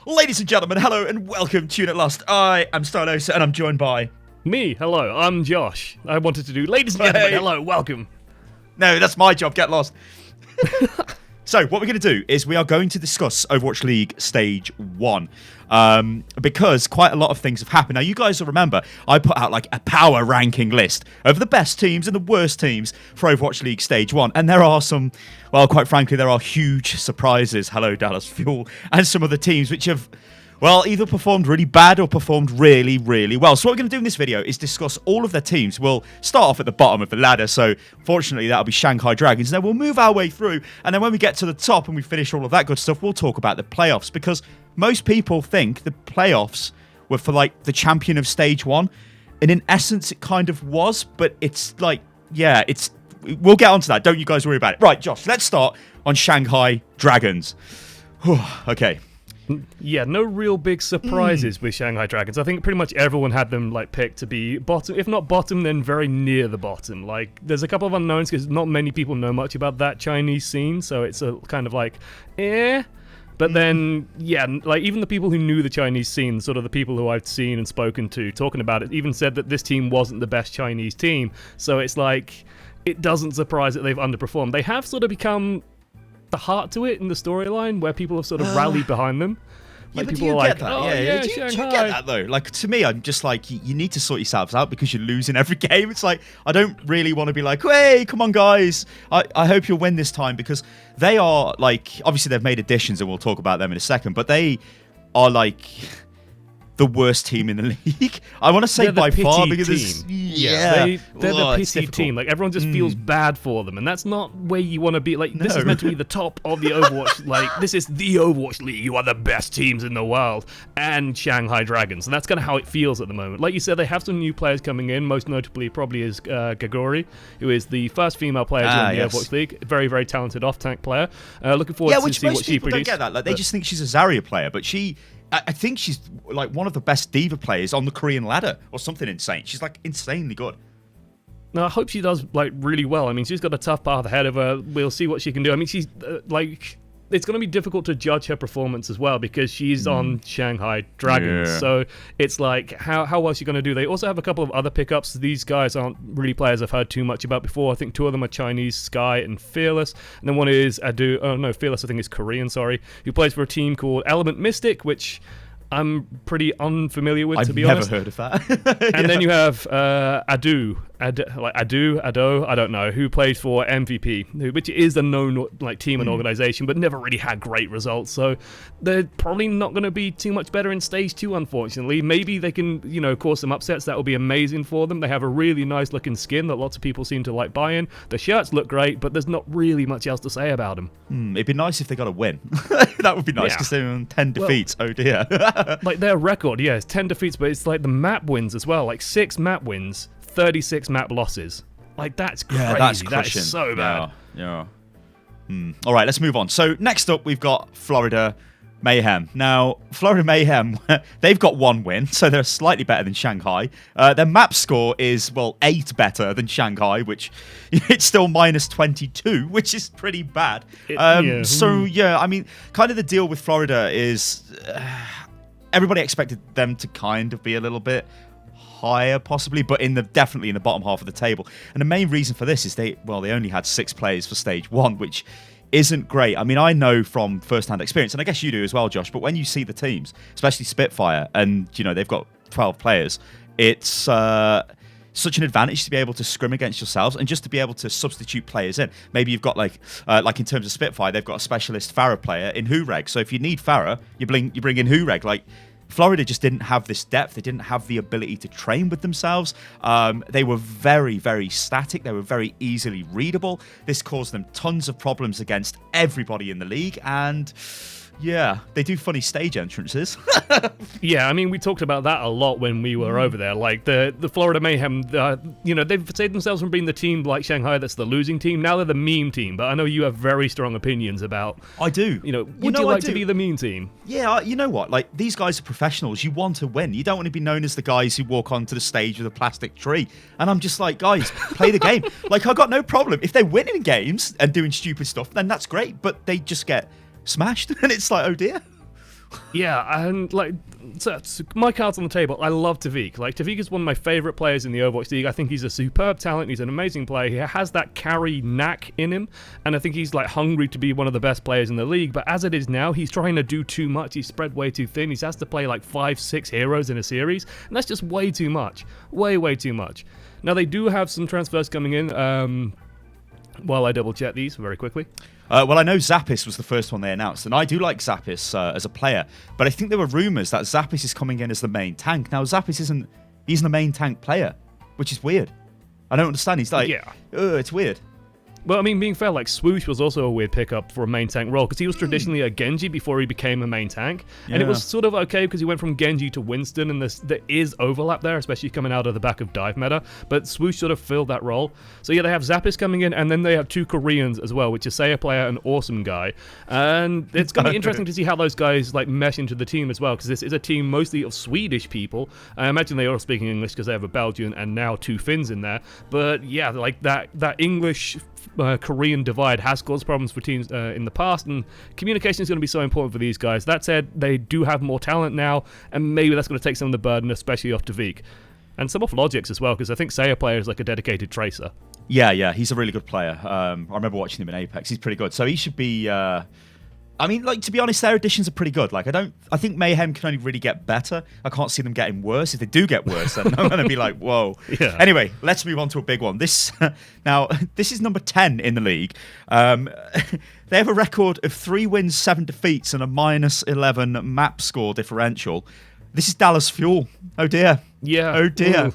Ladies and gentlemen, hello and welcome to Unit Lost. I am Stylos and I'm joined by... Me, hello, I'm Josh. I wanted to do ladies and gentlemen, hello, welcome. No, that's my job, get lost. So, what we're going to do is we are going to discuss Overwatch League Stage 1. Because quite a lot of things have happened. Now, you guys will remember, I put out like a power ranking list of the best teams and the worst teams for Overwatch League Stage 1. And there are some, well, quite frankly, there are huge surprises. Hello, Dallas Fuel. And some of the teams which have... well, either performed really bad or performed really, really well. So what we're going to do in this video is discuss all of their teams. We'll start off at the bottom of the ladder. So fortunately, that'll be Shanghai Dragons. And then we'll move our way through. And then when we get to the top and we finish all of that good stuff, we'll talk about the playoffs. Because most people think the playoffs were for like the champion of Stage 1. And in essence, it kind of was. But it's like, yeah, it's... we'll get onto that. Don't you guys worry about it. Right, Josh, let's start on Shanghai Dragons. Okay. Yeah, no real big surprises with Shanghai Dragons. I think pretty much everyone had them like picked to be bottom, if not bottom, then very near the bottom. Like, there's a couple of unknowns because not many people know much about that Chinese scene, so it's a kind of like, eh. But then, yeah, like even the people who knew the Chinese scene, sort of the people who I've seen and spoken to talking about it, even said that this team wasn't the best Chinese team. So it's like, it doesn't surprise that they've underperformed. They have sort of become the heart to it in the storyline where people have sort of rallied behind them. Like, people do you are get like, that? oh, yeah. Shanghai. Do you get that, though? Like, to me, I'm just like, you need to sort yourselves out because you're losing every game. It's like, I don't really want to be like, hey, come on, guys. I hope you'll win this time because they are, like, obviously they've made additions and we'll talk about them in a second, but they are, like... the worst team in the league. I want to say by far because it's, they're the pity team. Like everyone just feels bad for them, and that's not where you want to be. Like this is meant to be the top of the Overwatch. Like this is the Overwatch League. You are the best teams in the world, and Shanghai Dragons, and that's kind of how it feels at the moment. Like you said, they have some new players coming in. Most notably, probably is Gagori, who is the first female player to join the Overwatch League. Very, very talented off-tank player. Looking forward to see what she produces. Don't get that. Like they just think she's a Zarya player, but I think she's like one of the best diva players on the Korean ladder or something insane. She's like insanely good. No, I hope she does like really well. I mean, she's got a tough path ahead of her. We'll see what she can do. I mean, she's like... it's going to be difficult to judge her performance as well because she's on Shanghai Dragons. Yeah. So it's like, how well is she going to do? They also have a couple of other pickups. These guys aren't really players I've heard too much about before. I think two of them are Chinese, Sky and Fearless. And then one is Adu. Oh, no, Fearless I think is Korean, sorry. Who plays for a team called Element Mystic, which... I'm pretty unfamiliar with, to be honest. I've never heard of that. And then you have Ado, I don't know, who played for MVP, which is a known like team and organization, but never really had great results. So they're probably not going to be too much better in Stage 2, unfortunately. Maybe they can, cause some upsets. That will be amazing for them. They have a really nice looking skin that lots of people seem to like buying. The shirts look great, but there's not really much else to say about them. It'd be nice if they got a win. That would be nice because they're on 10 defeats. Oh dear. Like their record, it's 10 defeats, but it's like the map wins as well. Like 6 map wins, 36 map losses. Like that's crazy. Yeah, that is so bad. Yeah. All right, let's move on. So next up, we've got Florida Mayhem. Now, Florida Mayhem, they've got 1 win, so they're slightly better than Shanghai. Their map score is, 8 better than Shanghai, which it's still minus 22, which is pretty bad. So, I mean, kind of the deal with Florida is everybody expected them to kind of be a little bit higher, possibly, but definitely in the bottom half of the table. And the main reason for this is they only had 6 players for Stage 1, which isn't great. I mean, I know from first-hand experience, and I guess you do as well, Josh, but when you see the teams, especially Spitfire, and, they've got 12 players, it's such an advantage to be able to scrim against yourselves and just to be able to substitute players in. Maybe you've got, like in terms of Spitfire, they've got a specialist Pharah player in Hureg, so if you need Pharah, you bring in Hureg. Like, Florida just didn't have this depth. They didn't have the ability to train with themselves. They were very, very static. They were very easily readable. This caused them tons of problems against everybody in the league. And yeah, they do funny stage entrances. Yeah, I mean, we talked about that a lot when we were over there. Like, the Florida Mayhem, they've saved themselves from being the team like Shanghai that's the losing team. Now they're the meme team, but I know you have very strong opinions about... I do. Would you like to be the meme team? Yeah, you know what? Like, these guys are professionals. You want to win. You don't want to be known as the guys who walk onto the stage with a plastic tree. And I'm just like, guys, play the game. Like, I've got no problem. If they're winning games and doing stupid stuff, then that's great. But they just get smashed, and it's like, oh dear, Yeah, and like, so my cards on the table. I love Tavik. Like, Tavik is one of my favorite players in the Overwatch League. I think he's a superb talent. He's an amazing player. He has that carry knack in him, and I think he's like hungry to be one of the best players in the league. But as it is now, he's trying to do too much. He's spread way too thin. He has to play like 5-6 heroes in a series, and that's just way too much. Way too much. Now they do have some transfers coming in. While I double check these very quickly. Well, I know Zappis was the first one they announced, and I do like Zappis as a player, but I think there were rumours that Zappis is coming in as the main tank. Now, Zappis he's the main tank player, which is weird. I don't understand. He's like, it's weird. Well, I mean, being fair, like, Swoosh was also a weird pickup for a main tank role, because he was traditionally a Genji before he became a main tank, and it was sort of okay because he went from Genji to Winston, and there is overlap there, especially coming out of the back of dive meta, but Swoosh sort of filled that role. So yeah, they have Zappis coming in, and then they have 2 Koreans as well, which is Saya player and Awesome Guy, and it's going to be interesting to see how those guys like mesh into the team as well, because this is a team mostly of Swedish people. I imagine they are speaking English because they have a Belgian and now 2 Finns in there, but yeah, like that English Korean divide has caused problems for teams in the past, and communication is going to be so important for these guys. That said, they do have more talent now, and maybe that's going to take some of the burden, especially off Tavik. And some off Logix as well, because I think Saya player is like a dedicated tracer. Yeah, he's a really good player. I remember watching him in Apex. He's pretty good. So he should be... I mean, like, to be honest, their additions are pretty good. Like, I think Mayhem can only really get better. I can't see them getting worse. If they do get worse, then I'm going to be like, whoa. Yeah. Anyway, let's move on to a big one. This is number 10 in the league. They have a record of 3 wins, 7 defeats, and a -11 map score differential. This is Dallas Fuel. Oh, dear. Yeah. Oh, dear. Ooh.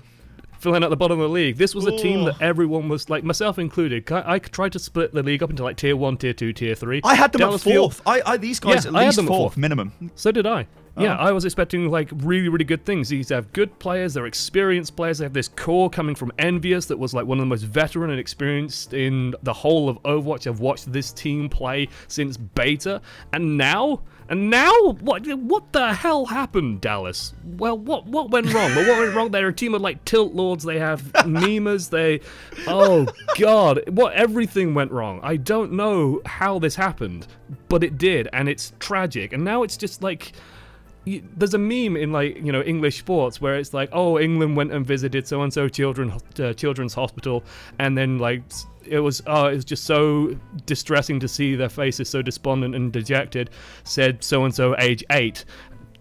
Filling at the bottom of the league. This was a team that everyone was, like, myself included. I tried to split the league up into, like, tier 1, tier 2, tier 3. I had them at 4th. These guys at least 4th minimum. So did I. Yeah, I was expecting, like, really, really good things. These have good players, they're experienced players, they have this core coming from Envious that was, like, one of the most veteran and experienced in the whole of Overwatch. I've watched this team play since beta, and now, what the hell happened, Dallas? Well, what went wrong? Well, what went wrong? They're a team of, like, tilt lords, they have memers, oh, God, everything went wrong. I don't know how this happened, but it did, and it's tragic, and now it's just, like... There's a meme in, like, you know, English sports where it's like, oh, England went and visited so-and-so children's hospital, and then, like, it was just so distressing to see their faces so despondent and dejected, said so-and-so age 8,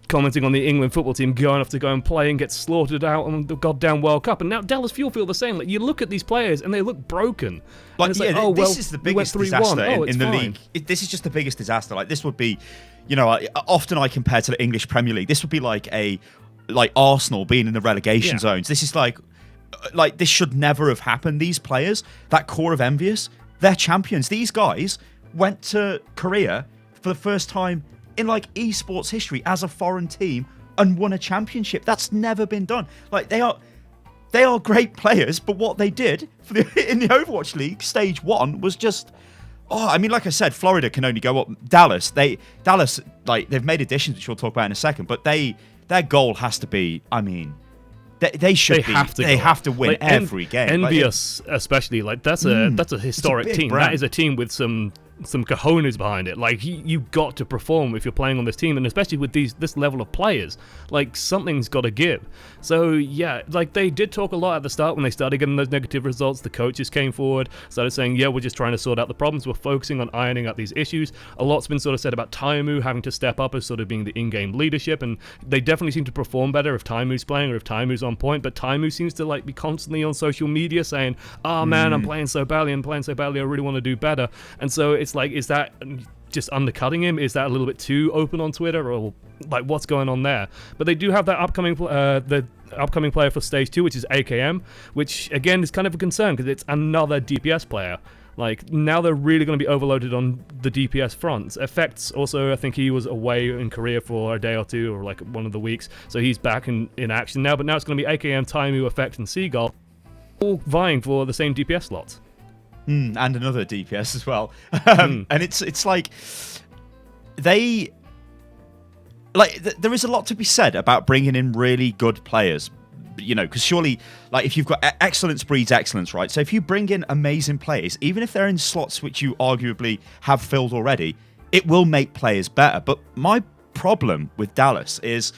commenting on the England football team going off to go and play and get slaughtered out on the goddamn World Cup. And now Dallas Fuel feel the same. Like, you look at these players and they look broken. Like, it's this is the biggest disaster in the league. This is just the biggest disaster. Like, this would be, you know, often I compare to the English Premier League. This would be like Arsenal being in the relegation zones. This is like this should never have happened. These players, that core of Envious, they're champions. These guys went to Korea for the first time in, like, esports history as a foreign team and won a championship. That's never been done. Like, they are great players, but what they did in the Overwatch League stage 1 was just... Oh, I mean, like I said, Florida can only go up. Dallas, they've made additions, which we'll talk about in a second, but their goal has to be, I mean... They have to win, like, every game. Envious, especially, like, that's a historic team. Brand. That is a team with some cojones behind it. Like, you've got to perform if you're playing on this team, and especially with this level of players, like, something's got to give. So yeah, like, they did talk a lot at the start when they started getting those negative results. The coaches came forward, started saying, yeah, we're just trying to sort out the problems, we're focusing on ironing out these issues. A lot's been sort of said about Taimu having to step up as sort of being the in-game leadership, and they definitely seem to perform better if Taimu's playing or if Taimu's on point. But Taimu seems to, like, be constantly on social media saying, oh man, I'm playing so badly, I really want to do better. And so it's like, is that just undercutting him? Is that a little bit too open on Twitter, or, like, what's going on there? But they do have that upcoming player for stage 2, which is AKM, which again is kind of a concern because it's another DPS player. Like, now they're really going to be overloaded on the DPS front. Effects also, I think he was away in Korea for a day or two, or like one of the weeks, so he's back in action now. But now it's going to be AKM, Taimu, Effect, and Seagull, all vying for the same DPS slots. And another DPS as well. And it's like there is a lot to be said about bringing in really good players, you know, because surely, like, if you've got excellence breeds excellence, right? So if you bring in amazing players, even if they're in slots which you arguably have filled already, it will make players better. But my problem with Dallas is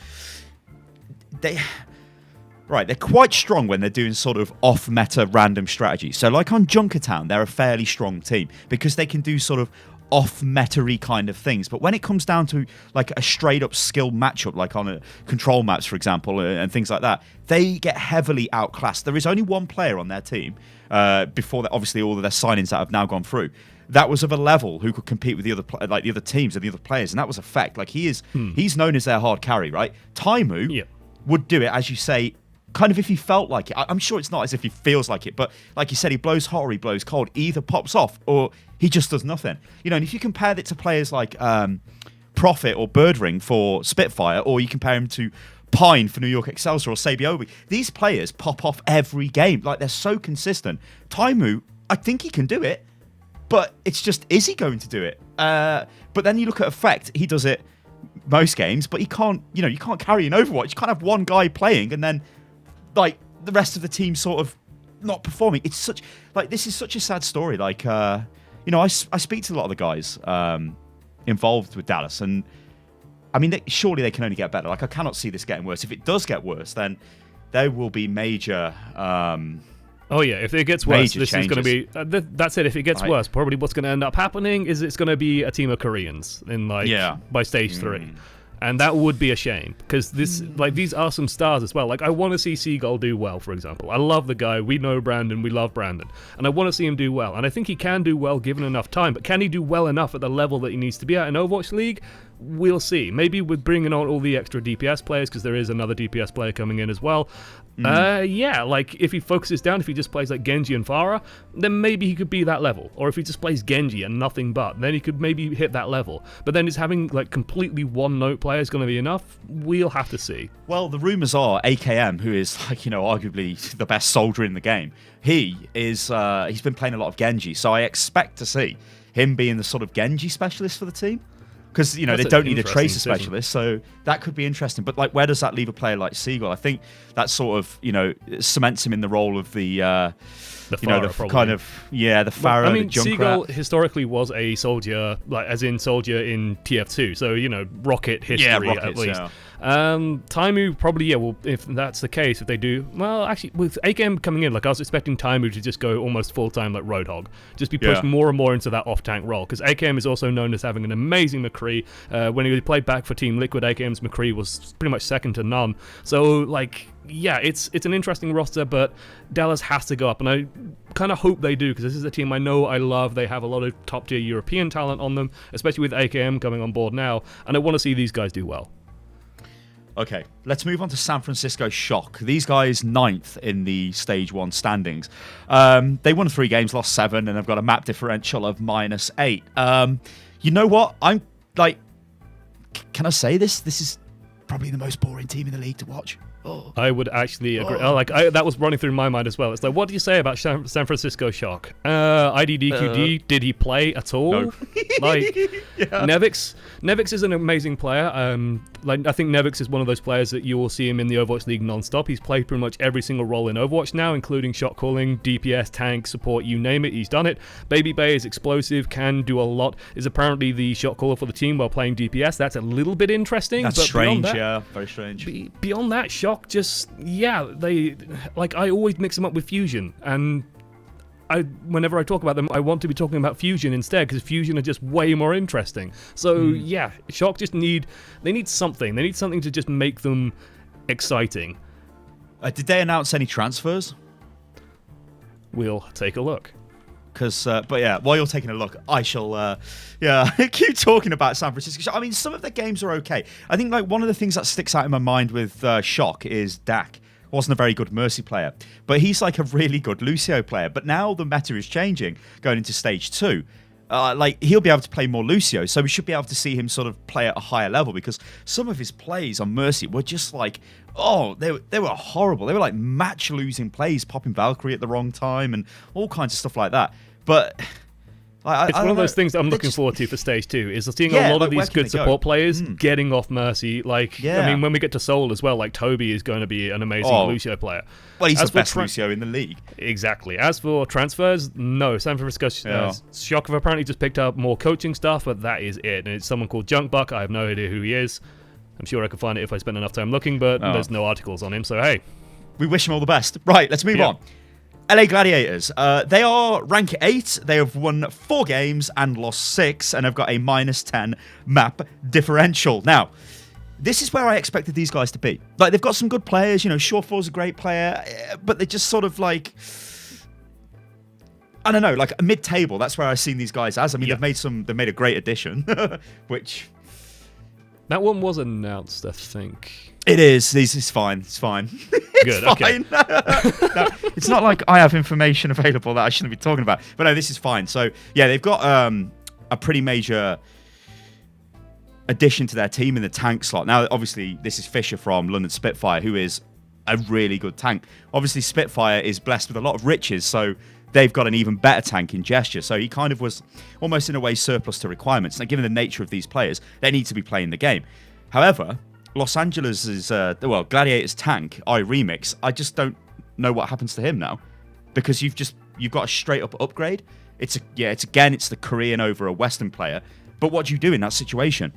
they're quite strong when they're doing sort of off-meta random strategies. So like on Junkertown, they're a fairly strong team because they can do sort of off-meta-y kind of things. But when it comes down to like a straight-up skill matchup, like on a control maps, for example, and things like that, they get heavily outclassed. There is only one player on their team, before that, obviously all of their signings that have now gone through, that was of a level who could compete with the other teams and the other players, and that was Effect. Like he's known as their hard carry, right? Taimu would do it, as you say, kind of if he felt like it. I'm sure it's not as if he feels like it, but like you said, he blows hot or he blows cold. Either pops off or he just does nothing. You know, and if you compare it to players like Prophet or Birdring for Spitfire, or you compare him to Pine for New York Excelsior or Sabiobi, these players pop off every game. Like they're so consistent. Taimu, I think he can do it, but it's just, is he going to do it? But then you look at Effect, he does it most games, but he can't, you can't carry an Overwatch. You can't have one guy playing and then like the rest of the team sort of not performing. It's such like, this is such a sad story. Like, I speak to a lot of the guys involved with Dallas, and I mean, surely they can only get better. Like, I cannot see this getting worse. If it does get worse, then there will be major. Oh yeah, if it gets worse, this changes. is going to be. That's it. If it gets worse, probably what's going to end up happening is it's going to be a team of Koreans in by stage 3. And that would be a shame, because these are some stars as well. Like, I want to see Seagull do well, for example. I love the guy. We know Brandon. We love Brandon. And I want to see him do well. And I think he can do well given enough time. But can he do well enough at the level that he needs to be at in Overwatch League? We'll see. Maybe with bringing on all the extra DPS players, because there is another DPS player coming in as well. Like if he focuses down, if he just plays like Genji and Pharah, then maybe he could be that level. Or if he just plays Genji and nothing but, then he could maybe hit that level. But then is having like completely one-note players going to be enough? We'll have to see. Well, the rumours are AKM, who is arguably the best soldier in the game, he's been playing a lot of Genji, so I expect to see him being the sort of Genji specialist for the team. Because, they don't need a Tracer specialist, so that could be interesting. But, like, where does that leave a player like Seagull? I think that sort of, cements him in the role of the Pharah, kind of, the Pharah, the Junkrat. Seagull historically was a soldier, like, as in soldier in TF2, so, Rocket history at least. Yeah. Taimu probably, if that's the case, if they do, well, actually, with AKM coming in, like, I was expecting Taimu to just go almost full-time like Roadhog, just be pushed more and more into that off-tank role, because AKM is also known as having an amazing McCree. When he played back for Team Liquid, AKM's McCree was pretty much second to none, so, like, it's an interesting roster, but Dallas has to go up, and I kind of hope they do, because this is a team I know I love. They have a lot of top-tier European talent on them, especially with AKM coming on board now, and I want to see these guys do well. Okay, let's move on to San Francisco Shock. These guys 9th in the Stage 1 standings. They won 3 games, lost 7, and they've got a map differential of -8. You know what? I'm like, can I say this? This is probably the most boring team in the league to watch. Oh. I would actually agree. That was running through my mind as well. It's like, what do you say about San Francisco Shock? IDDQD, did he play at all? No. Nevix is an amazing player. I think Nevix is one of those players that you will see him in the Overwatch League non-stop. He's played pretty much every single role in Overwatch now, including shot calling, DPS, tank, support, you name it, he's done it. Baby Bay is explosive, can do a lot, is apparently the shot caller for the team while playing DPS. That's a little bit interesting. That's strange, very strange. Beyond that, Shock just, I always mix them up with Fusion, and whenever I talk about them, I want to be talking about Fusion instead, because Fusion are just way more interesting. So Shock just need something. They need something to just make them exciting. Did they announce any transfers? We'll take a look. While you're taking a look, I shall, keep talking about San Francisco. I mean, some of the games are okay. I think, like, one of the things that sticks out in my mind with Shock is Dak. Wasn't a very good Mercy player, but he's like a really good Lucio player. But now the meta is changing, going into Stage 2. He'll be able to play more Lucio, so we should be able to see him sort of play at a higher level, because some of his plays on Mercy were just like, they were horrible. They were like match-losing plays, popping Valkyrie at the wrong time and all kinds of stuff like that. But It's one of those things that I'm looking forward to for stage 2, is seeing a lot of these good support players getting off Mercy. Like, I mean, when we get to Seoul as well, like Toby is going to be an amazing Lucio player. Well, he's the best Lucio in the league. Exactly. As for transfers, no. San Francisco Shock have apparently just picked up more coaching stuff, but that is it. And it's someone called Junkbuck. I have no idea who he is. I'm sure I could find it if I spend enough time looking, but there's no articles on him, so hey. We wish him all the best. Right, let's move on. LA Gladiators, they are rank 8. They have won 4 games and lost 6, and have got a -10 map differential. Now, this is where I expected these guys to be. Like, they've got some good players. You know, Shawfall's a great player, but they're just sort of like, I don't know, like a mid-table. That's where I've seen these guys as. I mean, they've made a great addition, which... That one was announced, I think. It is. It's fine. It's fine. Good, fine. No, it's not like I have information available that I shouldn't be talking about. But no, this is fine. So, yeah, they've got a pretty major addition to their team in the tank slot. Now, obviously, this is Fisher from London Spitfire, who is a really good tank. Obviously, Spitfire is blessed with a lot of riches, so they've got an even better tank in Gesture. So he kind of was almost in a way surplus to requirements. Now, given the nature of these players, they need to be playing the game. However, Los Angeles is, Gladiator's tank, iRemix, I just don't know what happens to him now. Because you've got a straight up upgrade. It's the Korean over a Western player. But what do you do in that situation?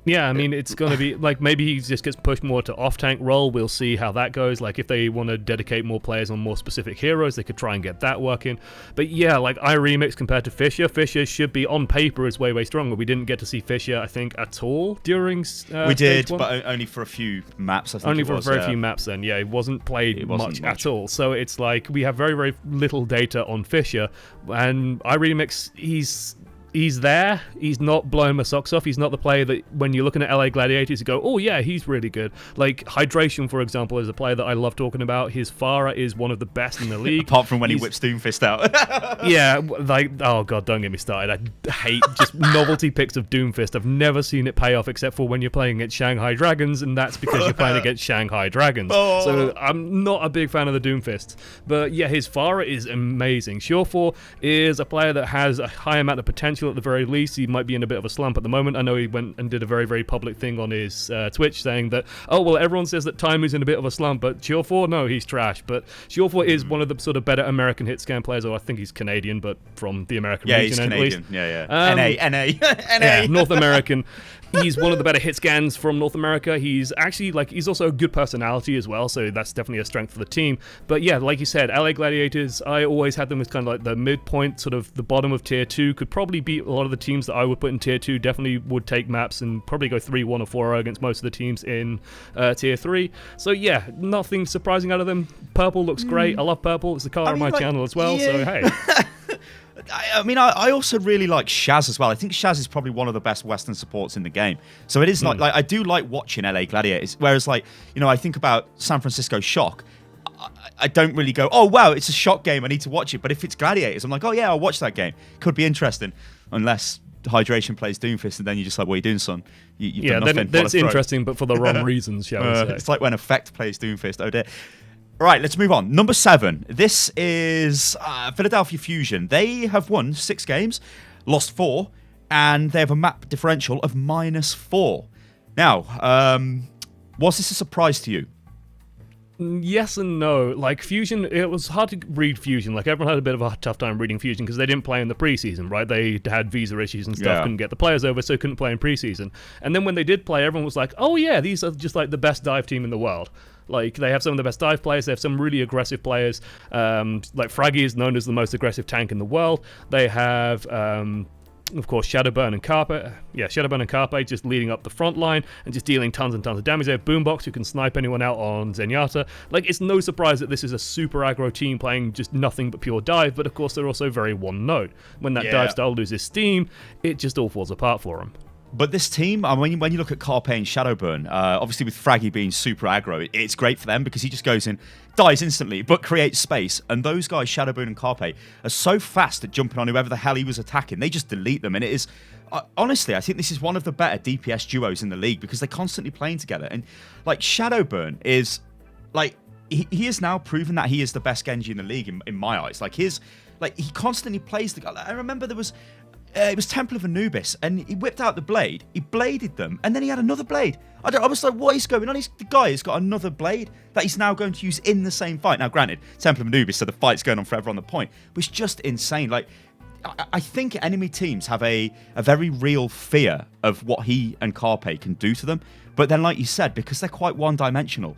Yeah, I mean, it's going to be, like, maybe he just gets pushed more to off-tank role. We'll see how that goes. Like, if they want to dedicate more players on more specific heroes, they could try and get that working. But yeah, like, iRemix compared to Fisher should be, on paper, is way, way stronger. We didn't get to see Fisher, I think, at all during we did, but only for a few maps, I think. Only for a very few maps then, yeah. It wasn't played much at all. So it's like, we have very, very little data on Fisher. And iRemix, he's there. He's not blowing my socks off. He's not the player that when you're looking at LA Gladiators, you go, oh yeah, he's really good. Like Hydration, for example, is a player that I love talking about. His Farah is one of the best in the league. Apart from when he whips Doomfist out. Yeah, like, oh god, don't get me started. I hate just novelty picks of Doomfist. I've never seen it pay off except for when you're playing against Shanghai Dragons, and that's because you're playing against Shanghai Dragons. So I'm not a big fan of the Doomfist. But yeah, his Farah is amazing. Shawfall is a player that has a high amount of potential at the very least. He might be in a bit of a slump at the moment. I know he went and did a very, very public thing on his Twitch saying that, oh, well, everyone says that Time is in a bit of a slump, but Shawfall, no, he's trash. But Shawfall is one of the sort of better American hit scan players, or I think he's Canadian, but from the American region he's Canadian. At least. NA. Yeah, North American. He's one of the better hit scans from North America. He's actually, like, he's also a good personality as well, so that's definitely a strength for the team. But yeah, like you said, LA Gladiators, I always had them as kind of like the midpoint, sort of the bottom of tier 2, could probably beat a lot of the teams that I would put in tier 2, definitely would take maps and probably go 3-1 or 4-0 against most of the teams in tier 3. So yeah, nothing surprising out of them. Purple looks great. I love purple. It's the color of my channel as well, so hey. I mean, I also really like Shaz as well. I think Shaz is probably one of the best Western supports in the game. So it is like I do like watching LA Gladiators. Whereas, like, you know, I think about San Francisco Shock. I don't really go, oh, wow, it's a Shock game. I need to watch it. But if it's Gladiators, I'm like, oh, yeah, I'll watch that game. Could be interesting. Unless Hydration plays Doomfist, and then you're just like, what are you doing, son? You've done nothing. Then that's interesting, but for the wrong reasons, shall we say. It's like when Effect plays Doomfist. Oh, dear. Right, let's move on. Number 7. This is Philadelphia Fusion. They have won 6 games, lost 4, and they have a map differential of -4. Now, was this a surprise to you? Yes and no. Like, Fusion, it was hard to read Fusion. Like, everyone had a bit of a tough time reading Fusion because they didn't play in the preseason, right? They had visa issues and stuff, couldn't get the players over, so couldn't play in preseason. And then when they did play, everyone was like, oh yeah, these are just like the best dive team in the world. Like, they have some of the best dive players. They have some really aggressive players. Like, Fraggy is known as the most aggressive tank in the world. They have, of course, Shadowburn and Carpe. Yeah, Shadowburn and Carpe just leading up the front line and just dealing tons and tons of damage. They have Boombox, who can snipe anyone out on Zenyatta. Like, it's no surprise that this is a super aggro team playing just nothing but pure dive, but of course they're also very one-note. When that dive style loses steam, it just all falls apart for them. But this team, I mean, when you look at Carpe and Shadowburn, obviously with Fraggy being super aggro, it's great for them because he just goes in, dies instantly, but creates space. And those guys, Shadowburn and Carpe, are so fast at jumping on whoever the hell he was attacking. They just delete them. And it is, honestly, I think this is one of the better DPS duos in the league because they're constantly playing together. And, like, Shadowburn is, like, he has now proven that he is the best Genji in the league in my eyes. Like, his like he constantly plays the guy. Like, I remember there was. It was Temple of Anubis, and he whipped out the blade. He bladed them, and then he had another blade. I was like, what is going on? The guy has got another blade that he's now going to use in the same fight. Now, granted, Temple of Anubis, so the fight's going on forever on the point, but it's just insane. Like, I think enemy teams have a very real fear of what he and Carpe can do to them. But then, like you said, because they're quite one-dimensional,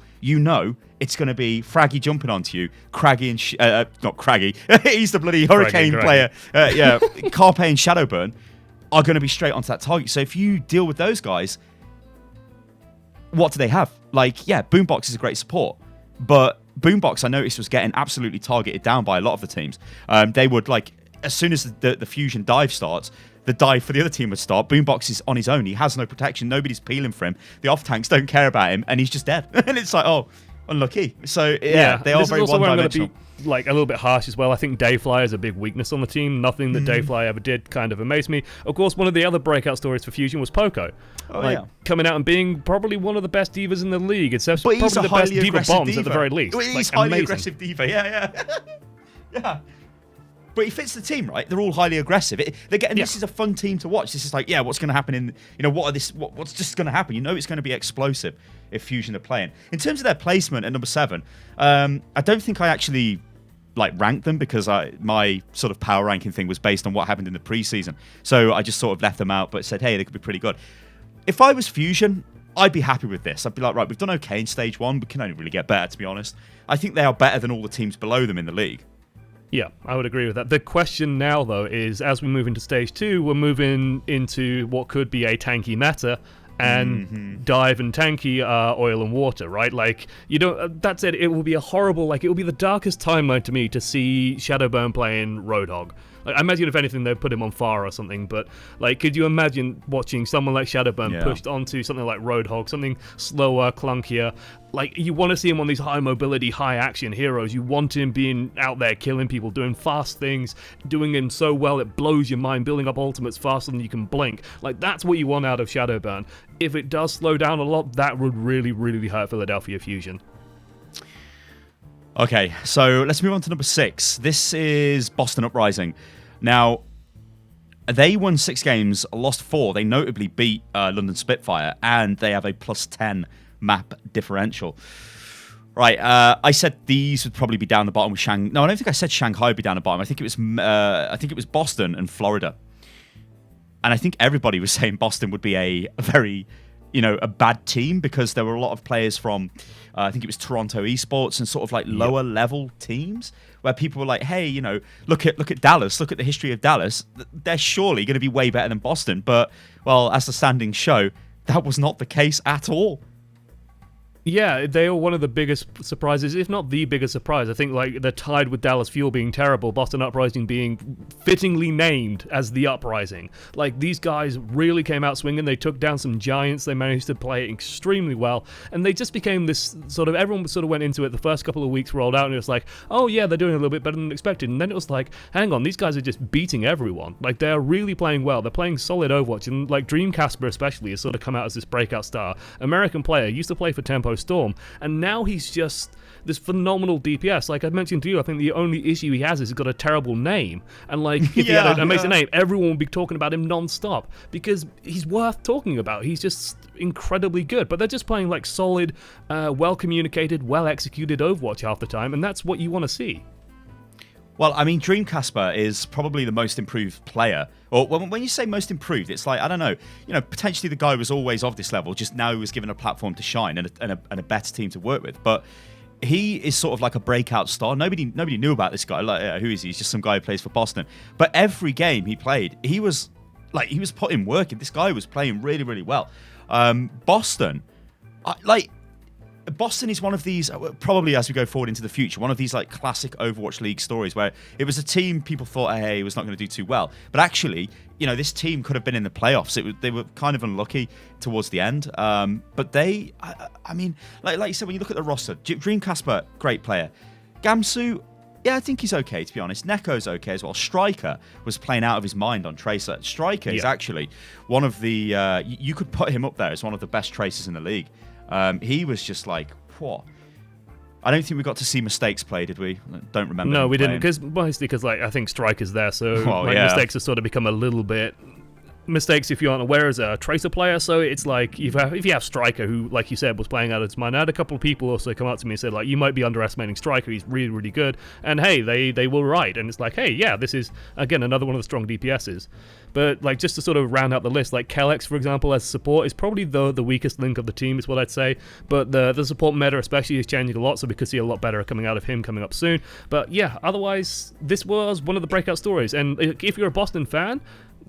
it's going to be Fraggy jumping onto you, Craggy and... not Craggy, he's the bloody Hurricane player. Carpe and Shadowburn are going to be straight onto that target. So if you deal with those guys, what do they have? Like, yeah, Boombox is a great support. But Boombox, I noticed, was getting absolutely targeted down by a lot of the teams. They would, like... As soon as the fusion dive starts, the dive for the other team would start. Boombox is on his own. He has no protection. Nobody's peeling for him. The off tanks don't care about him, and he's just dead. And it's like, oh, unlucky. So yeah, they are very one-dimensional. Like a little bit harsh as well. I think Dayfly is a big weakness on the team. Nothing that Dayfly ever did kind of amazed me. Of course, one of the other breakout stories for Fusion was Poco. Coming out and being probably one of the best divas in the league. It's probably the best diva bombs at the very least. He's highly aggressive diva. Yeah. Yeah. But he fits the team, right? They're all highly aggressive. This is a fun team to watch. This is like, what's going to happen what's just going to happen? It's going to be explosive if Fusion are playing. In terms of their placement at number 7, I don't think I actually ranked them because my sort of power ranking thing was based on what happened in the preseason. So I just sort of left them out, but said, hey, they could be pretty good. If I was Fusion, I'd be happy with this. I'd be like, right, we've done okay in stage 1. We can only really get better, to be honest. I think they are better than all the teams below them in the league. Yeah, I would agree with that. The question now, though, is as we move into Stage 2, we're moving into what could be a tanky meta, and dive and tanky are oil and water, right? Like, that said, it will be a horrible, it will be the darkest timeline to me to see Shadowburn playing Roadhog. I imagine if anything they'd put him on fire or something, but could you imagine watching someone like Shadowburn pushed onto something like Roadhog, something slower, clunkier? You want to see him on these high mobility, high action heroes. You want him being out there killing people, doing fast things, doing him so well it blows your mind, building up ultimates faster than you can blink. That's what you want out of Shadowburn. If it does slow down a lot, that would really, really hurt Philadelphia Fusion. Okay, so let's move on to number 6. This is Boston Uprising. Now, they won 6 games, lost 4. They notably beat London Spitfire, and they have a +10 map differential. Right, I said these would probably be down the bottom with Shanghai. No, I don't think I said Shanghai would be down the bottom. I think it was Boston and Florida. And I think everybody was saying Boston would be a very, a bad team because there were a lot of players from, I think it was Toronto Esports and sort of lower level teams where people were like, hey, look at Dallas, look at the history of Dallas. They're surely going to be way better than Boston. But, well, as the standings show, that was not the case at all. Yeah, they are one of the biggest surprises, if not the biggest surprise. I think they're tied with Dallas Fuel being terrible, Boston Uprising being fittingly named as the Uprising. These guys really came out swinging. They took down some giants. They managed to play extremely well, and they just became this sort of, everyone sort of went into it. The first couple of weeks rolled out, and it was like, oh yeah, they're doing a little bit better than expected. And then it was like, hang on, these guys are just beating everyone. They're really playing well. They're playing solid Overwatch, and Dream Casper especially has sort of come out as this breakout star. American player, used to play for Tempo Storm, and now he's just this phenomenal DPS. I mentioned to you, I think the only issue he has is he's got a terrible name, and if he had an amazing name, everyone would be talking about him non-stop because he's worth talking about. He's just incredibly good, but they're just playing solid, well-communicated, well-executed Overwatch half the time, and that's what you want to see. Well, I mean, Dream Casper is probably the most improved player. Or when you say most improved, it's I don't know, potentially the guy was always of this level, just now he was given a platform to shine and a better team to work with. But he is sort of like a breakout star. Nobody knew about this guy. Who is he? He's just some guy who plays for Boston. But every game he played, he was putting work in. This guy was playing really, really well. Boston, Boston is one of these, probably as we go forward into the future, one of these classic Overwatch League stories where it was a team people thought, hey, it was not going to do too well. But actually, this team could have been in the playoffs. They were kind of unlucky towards the end. But they, I mean, like you said, when you look at the roster, Dream Casper, great player. Gamsu, yeah, I think he's okay, to be honest. Neko's okay as well. Striker was playing out of his mind on Tracer. Striker is actually one of the, you could put him up there as one of the best Tracers in the league. He was just what? I don't think we got to see mistakes play, did we? I don't remember. No, we playing. didn't, mostly because like I think Striker's there, so Well, mistakes have sort of become a little bit. Mistakes, if you aren't aware, as a tracer player, so it's like if you have Striker, who, like you said, was playing out of his mind. I had a couple of people also come up to me and said, like, you might be underestimating Striker, he's really, really good. And hey, they were right. And it's like, hey, yeah, this is, again, another one of the strong DPSs. But, like, just to sort of round out the list, like, Kellex, for example, as support, is probably the weakest link of the team, is what I'd say. But the support meta especially is changing a lot, so we could see a lot better coming out of him coming up soon. But, yeah, otherwise, this was one of the breakout stories. And if you're a Boston fan,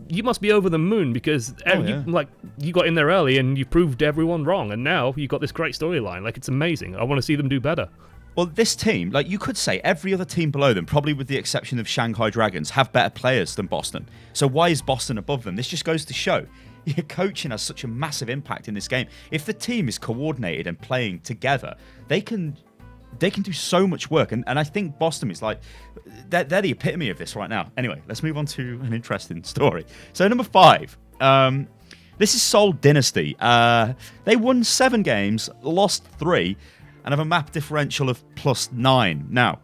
you must be over the moon because you got in there early and you proved everyone wrong, and now you got this great storyline. Like, it's amazing. I want to see them do better. Well, this team, like you could say every other team below them, probably with the exception of Shanghai Dragons, have better players than Boston. So why is Boston above them? This just goes to show your coaching has such a massive impact in this game. If the team is coordinated and playing together, they can do so much work, and I think Boston is like they're the epitome of this right now. Anyway, let's move on to an interesting story. So number 5, this is Seoul Dynasty. They won 7 games, lost 3, and have a map differential of +9. Now,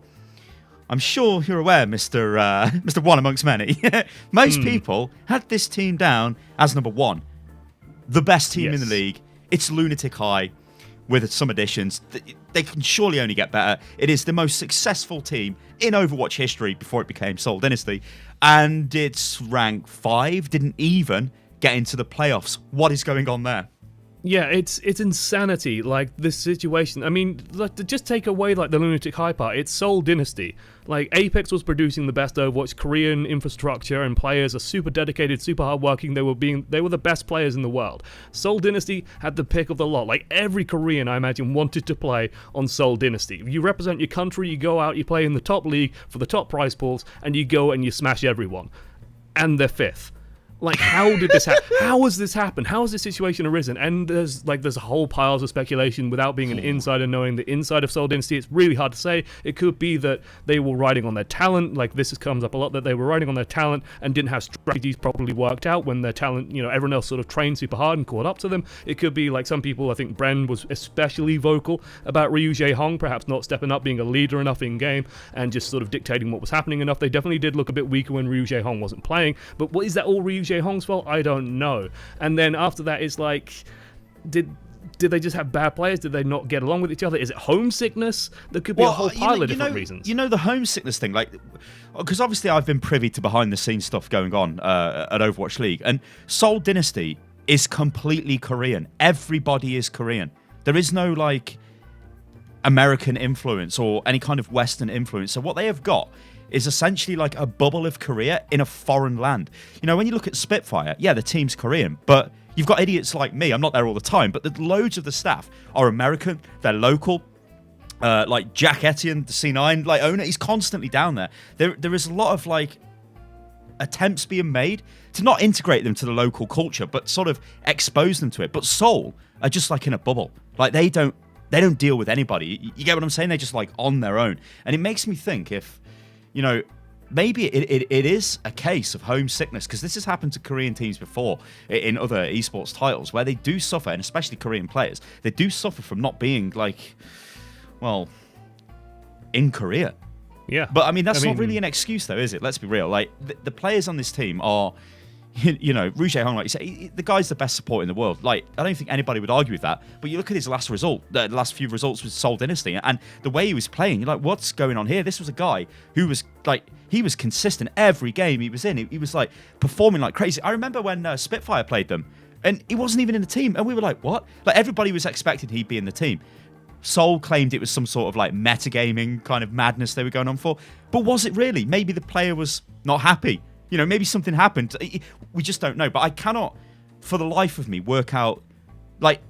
I'm sure you're aware, Mr. One amongst many. Most people had this team down as number 1, the best team in the league. It's lunatic high. With some additions, they can surely only get better. It is the most successful team in Overwatch history before it became Seoul Dynasty, and it's rank 5, didn't even get into the playoffs. What is going on there? Yeah, it's insanity, like, this situation. I mean, like, to just take away, like, the lunatic high part, it's Seoul Dynasty. Like, Apex was producing the best Overwatch. Korean infrastructure and players are super dedicated, super hardworking. They were the best players in the world. Seoul Dynasty had the pick of the lot. Like, every Korean, I imagine, wanted to play on Seoul Dynasty. If you represent your country, you go out, you play in the top league for the top prize pools, and you go and you smash everyone. And they're 5th. Like, how did this happen? How has this happened? How has this situation arisen? And there's a whole piles of speculation without being an insider knowing the inside of Seoul Dynasty. It's really hard to say. It could be that they were riding on their talent. Like, this comes up a lot, that they were riding on their talent and didn't have strategies properly worked out when their talent, everyone else sort of trained super hard and caught up to them. It could be like some people, I think Bren was especially vocal about Ryu Jae-hong perhaps not stepping up, being a leader enough in game and just sort of dictating what was happening enough. They definitely did look a bit weaker when Ryu Jae-hong wasn't playing. But what is that all Ryu Jae-hong's fault? I don't know. And then after that, it's like, did they just have bad players? Did they not get along with each other? Is it homesickness? There could be a whole pile of different reasons. You know, the homesickness thing, like, because obviously I've been privy to behind the scenes stuff going on at Overwatch League, and Seoul Dynasty is completely Korean. Everybody is Korean. There is no like American influence or any kind of Western influence. So what they have got is essentially like a bubble of Korea in a foreign land. You know, when you look at Spitfire, yeah, the team's Korean, but you've got idiots like me. I'm not there all the time, but loads of the staff are American. They're local. Like Jack Etienne, the C9, like owner, he's constantly down there. There is a lot of like attempts being made to not integrate them to the local culture, but sort of expose them to it. But Seoul are just like in a bubble. Like they don't deal with anybody. You get what I'm saying? They're just like on their own. And it makes me think if, maybe it is a case of homesickness, because this has happened to Korean teams before in other esports titles where they do suffer, and especially Korean players, they do suffer from not being like, well, in Korea. Yeah. But I mean, that's not really an excuse though, is it? Let's be real. Like the players on this team are, Ryu Jae-hong, like you say, the guy's the best support in the world. Like, I don't think anybody would argue with that. But you look at his last result, the last few results with Seoul Dynasty, and the way he was playing, you're like, what's going on here? This was a guy who was like, he was consistent every game he was in. He was like performing like crazy. I remember when Spitfire played them, and he wasn't even in the team, and we were like, what? Like everybody was expecting he'd be in the team. Seoul claimed it was some sort of like metagaming kind of madness they were going on for. But was it really? Maybe the player was not happy. Maybe something happened. We just don't know. But I cannot, for the life of me, work out like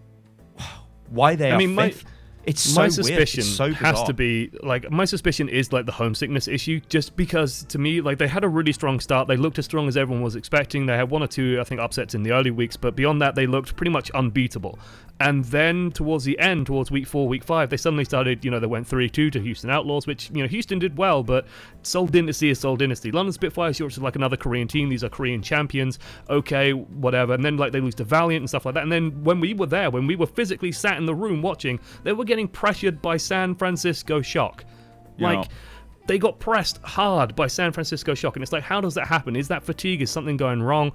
why they are fifth. It's so my suspicion weird. It's so has to be like, my suspicion is like the homesickness issue, just because to me, like, they had a really strong start. They looked as strong as everyone was expecting. They had 1 or 2, I think, upsets in the early weeks, but beyond that, they looked pretty much unbeatable. And then towards the end, towards week 4, week 5, they suddenly started, they went 3-2 to Houston Outlaws, which, Houston did well, but Seoul Dynasty is Seoul Dynasty. London Spitfire is just like another Korean team. These are Korean champions. Okay, whatever. And then like they lose to Valiant and stuff like that. And then when we were there, when we were physically sat in the room watching, they were getting getting pressured by San Francisco Shock. Like, Yeah. they got pressed hard by San Francisco Shock, and it's like, how does that happen? Is that fatigue? Is something going wrong?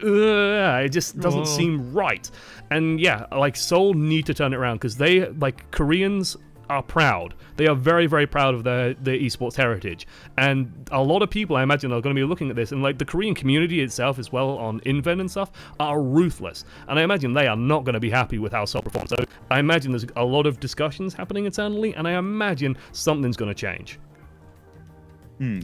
It just doesn't seem right. And yeah, like, Seoul need to turn it around, because they, like, Koreans are proud. They are very, very proud of their esports heritage. And a lot of people, I imagine, are going to be looking at this, and like the Korean community itself as well on Invent and stuff are ruthless. And I imagine they are not going to be happy with how Seoul performs. So I imagine there's a lot of discussions happening internally, and I imagine something's going to change.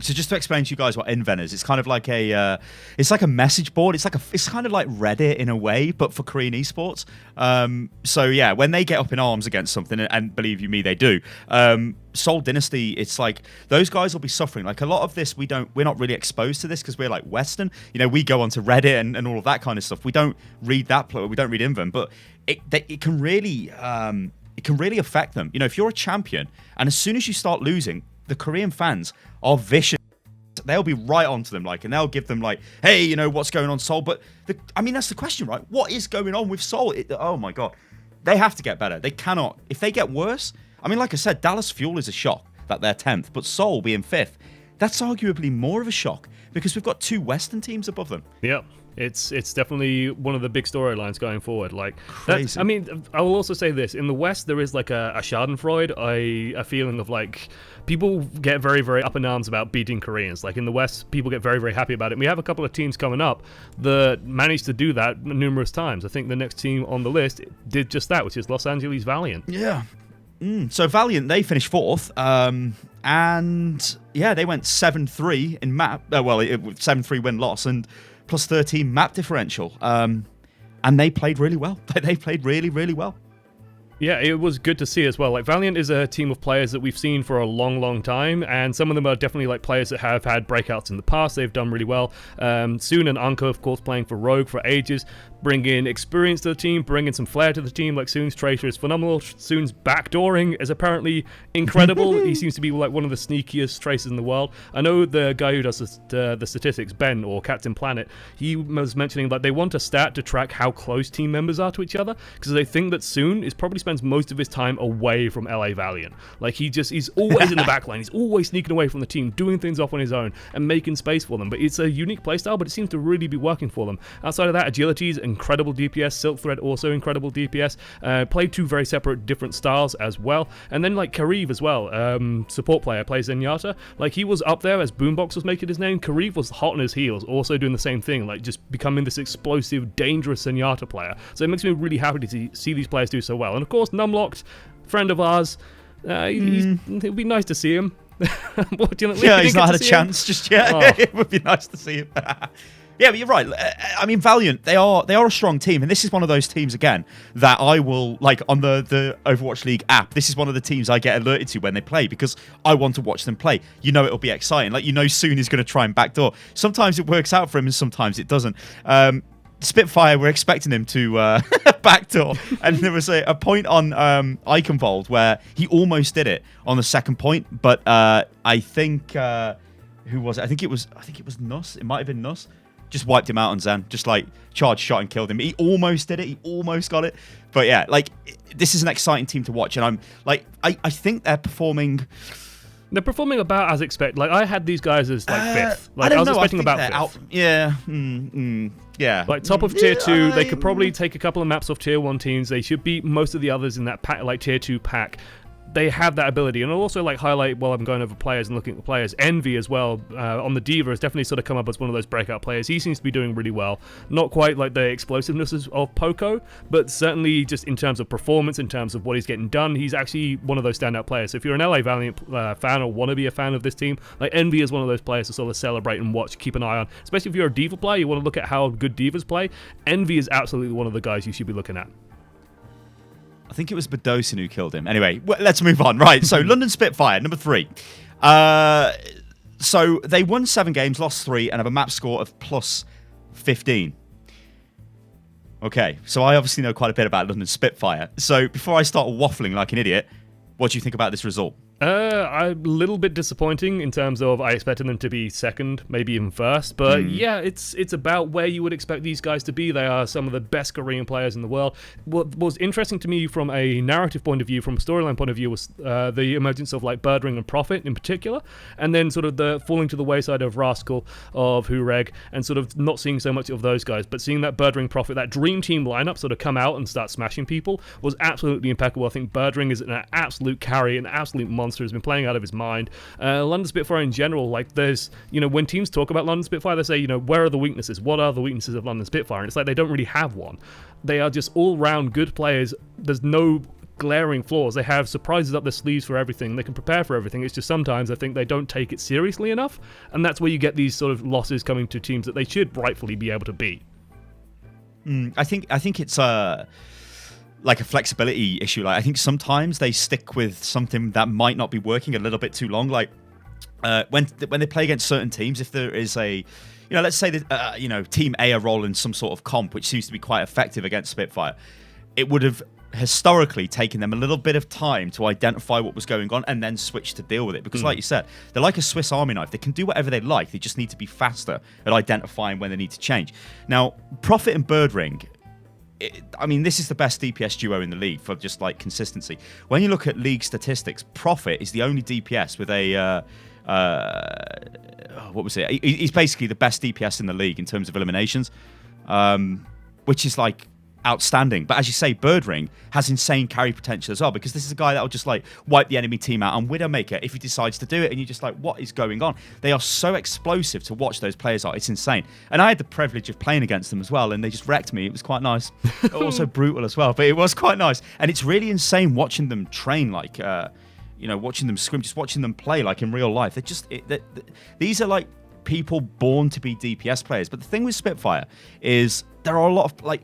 So just to explain to you guys what Invent is, it's kind of like it's like a message board. It's kind of like Reddit in a way, but for Korean esports. So yeah, when they get up in arms against something, and believe you me, they do. Seoul Dynasty, it's like those guys will be suffering. Like a lot of this, we're not really exposed to this because we're like Western. You know, we go onto Reddit and all of that kind of stuff. We don't read that. We don't read Invent, but it can really affect them. You know, if you're a champion and as soon as you start losing, the Korean fans are vicious. They'll be right onto them, like, and they'll give them like, hey, you know, what's going on, Seoul? But I mean, that's the question, right? What is going on with Seoul? Oh my God, they have to get better. They cannot. If they get worse, I mean, like I said, Dallas Fuel is a shock that they're 10th, but Seoul being 5th, that's arguably more of a shock because we've got 2 Western teams above them. Yep. It's definitely one of the big storylines going forward. Like, crazy. I mean, I will also say this: in the West, there is like a Schadenfreude, a feeling of like people get very, very up in arms about beating Koreans. Like in the West, people get very, very happy about it. And we have a couple of teams coming up that managed to do that numerous times. I think the next team on the list did just that, which is Los Angeles Valiant. Yeah. So Valiant, they finished 4th, and yeah, they went 7-3 in map. 7-3 win-loss and plus 13 map differential, and they played really well. They played really, really well. Yeah, it was good to see as well. Like, Valiant is a team of players that we've seen for a long, long time, and some of them are definitely like players that have had breakouts in the past. They've done really well. Soon and Anko, of course, playing for Rogue for ages, bring in experience to the team, bring in some flair to the team. Like, Soon's Tracer is phenomenal. Soon's backdooring is apparently incredible. He seems to be like one of the sneakiest Tracers in the world. I know the guy who does the statistics, Ben, or Captain Planet, he was mentioning that they want a stat to track how close team members are to each other, because they think that Soon is probably spends most of his time away from LA Valiant. Like, he's always in the backline. He's always sneaking away from the team, doing things off on his own and making space for them. But it's a unique playstyle, but it seems to really be working for them. Outside of that, Agility is incredible DPS. Silk Thread also incredible DPS. Played 2 very separate different styles as well. And then like Kareev as well, support player, plays Zenyatta. Like, he was up there as Boombox was making his name. Kareev was hot on his heels, also doing the same thing, like just becoming this explosive, dangerous Zenyatta player. So it makes me really happy to see these players do so well. And of course, Numlocked, friend of ours, it would be nice to see him. Unfortunately, yeah, he's not had a chance just yet. Oh. It would be nice to see him. Yeah, but you're right. I mean, Valiant, they are a strong team, and this is one of those teams again that I will, like, on the Overwatch League app. This is one of the teams I get alerted to when they play because I want to watch them play. You know, it'll be exciting. Like, you know, Soon is going to try and backdoor. Sometimes it works out for him, and sometimes it doesn't. Spitfire, we're expecting him to backdoor, and there was a point on Iconvold where he almost did it on the second point, but I think who was it? I think it was Nuss. It might have been Nuss. Just wiped him out on Zen. Just like charged shot and killed him. He almost did it. He almost got it. But yeah, like, this is an exciting team to watch, and I'm like, I think they're performing. They're performing about as expected. Like, I had these guys as like 5th. Like, I was expecting about 5th. Yeah. Yeah. Like, top of tier 2, they could probably take a couple of maps off tier 1 teams. They should beat most of the others in that pack, like tier 2 pack. They have that ability. And I'll also like highlight, while I'm going over players and looking at the players, Envy as well on the Diva has definitely sort of come up as one of those breakout players. He seems to be doing really well. Not quite like the explosiveness of Poco, but certainly just in terms of performance, in terms of what he's getting done, he's actually one of those standout players. So if you're an LA Valiant fan or want to be a fan of this team, like, Envy is one of those players to sort of celebrate and watch, keep an eye on. Especially if you're a Diva player, you want to look at how good Divas play. Envy is absolutely one of the guys you should be looking at. I think it was Bedosin who killed him. Anyway, let's move on. Right, so London Spitfire, number 3. So they won 7 games, lost 3, and have a map score of plus 15. Okay, so I obviously know quite a bit about London Spitfire. So before I start waffling like an idiot, what do you think about this result? A little bit disappointing in terms of I expected them to be second, maybe even first. But yeah, it's about where you would expect these guys to be. They are some of the best Korean players in the world. What was interesting to me from a narrative point of view, from a storyline point of view, was the emergence of like Birdring and Prophet in particular, and then sort of the falling to the wayside of Rascal, of Hureg, and sort of not seeing so much of those guys, but seeing that Birdring Prophet, that dream team lineup sort of come out and start smashing people was absolutely impeccable. I think Birdring is an absolute carry, an absolute monster. Has been playing out of his mind. London Spitfire in general, like there's, when teams talk about London Spitfire, they say, where are the weaknesses? What are the weaknesses of London Spitfire? And it's like they don't really have one. They are just all-round good players. There's no glaring flaws. They have surprises up their sleeves for everything. They can prepare for everything. It's just sometimes I think they don't take it seriously enough, and that's where you get these sort of losses coming to teams that they should rightfully be able to beat. I think it's like a flexibility issue. Like I think sometimes they stick with something that might not be working a little bit too long. Like when they play against certain teams, if there is a, let's say that Team A are rolling some sort of comp which seems to be quite effective against Spitfire, it would have historically taken them a little bit of time to identify what was going on and then switch to deal with it. Because like you said, they're like a Swiss Army knife. They can do whatever they like. They just need to be faster at identifying when they need to change. Now, Prophet and Birdring, this is the best DPS duo in the league for just like consistency. When you look at league statistics, Prophet is the only DPS with a what was it? He's basically the best DPS in the league in terms of eliminations, which is like outstanding. But as you say, Birdring has insane carry potential as well, because this is a guy that will just like wipe the enemy team out on Widowmaker if he decides to do it, and you're just like, what is going on? They are so explosive to watch. Those players are. It's insane. And I had the privilege of playing against them as well, and they just wrecked me. It was quite nice. Also brutal as well, but it was quite nice. And it's really insane watching them train, like watching them scrim, just watching them play like in real life. They're just these are like people born to be DPS players. But the thing with Spitfire is there are a lot of like,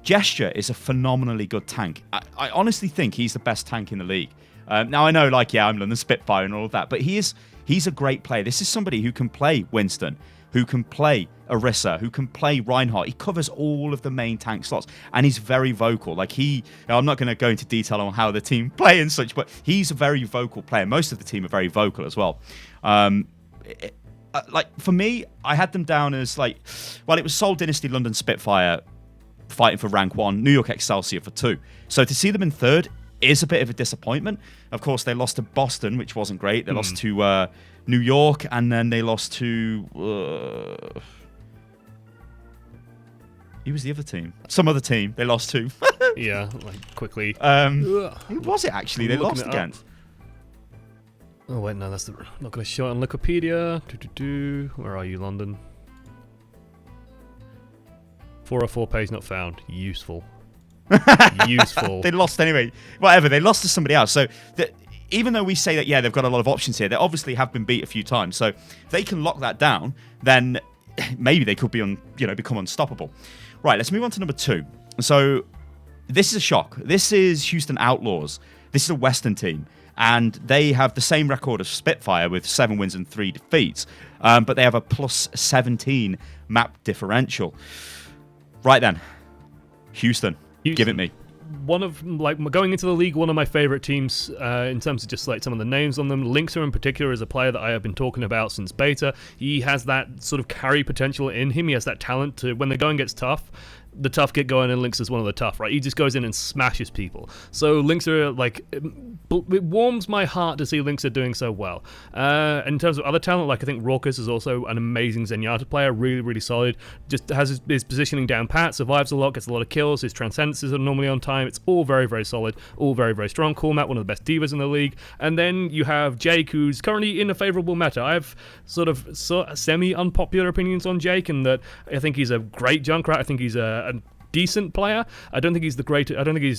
Gesture is a phenomenally good tank. I honestly think he's the best tank in the league. Now I know, I'm London Spitfire and all of that, but he's a great player. This is somebody who can play Winston, who can play Orisa, who can play Reinhardt. He covers all of the main tank slots, and he's very vocal. I'm not going to go into detail on how the team play and such, but he's a very vocal player. Most of the team are very vocal as well. For me, I had them down as it was Seoul Dynasty, London Spitfire fighting for rank 1, New York Excelsior for 2. So to see them in third is a bit of a disappointment. Of course, they lost to Boston, which wasn't great. They lost to New York, and then they lost to... who was the other team? Some other team they lost to. Yeah, quickly. Who was it actually they lost against? Oh, wait, no, that's not going to show it on Wikipedia. Where are you, London? 404 page not found. Useful. Useful. They lost anyway. Whatever. They lost to somebody else. So even though we say that, they've got a lot of options here, they obviously have been beat a few times. So if they can lock that down, then maybe they could become unstoppable. Right, let's move on to number 2. So this is a shock. This is Houston Outlaws. This is a Western team. And they have the same record as Spitfire with 7 wins and 3 defeats. But they have a plus 17 map differential. Right then, Houston, give it me. One of, going into the league, one of my favorite teams in terms of just some of the names on them. Linkser in particular is a player that I have been talking about since beta. He has that sort of carry potential in him. He has that talent to, when the going gets tough, the tough get going, and Linkser's one of the tough, right? He just goes in and smashes people. So Linkser, it warms my heart to see Linkser doing so well. In terms of other talent, I think Raucus is also an amazing Zenyatta player, really, really solid. Just has his positioning down pat, survives a lot, gets a lot of kills, his transcendences are normally on time. It's all very, very solid, all very, very strong. Cormat, one of the best divas in the league. And then you have Jake, who's currently in a favorable meta. I have sort of semi-unpopular opinions on Jake, in that I think he's a great Junkrat. I think he's a decent player. I don't think he's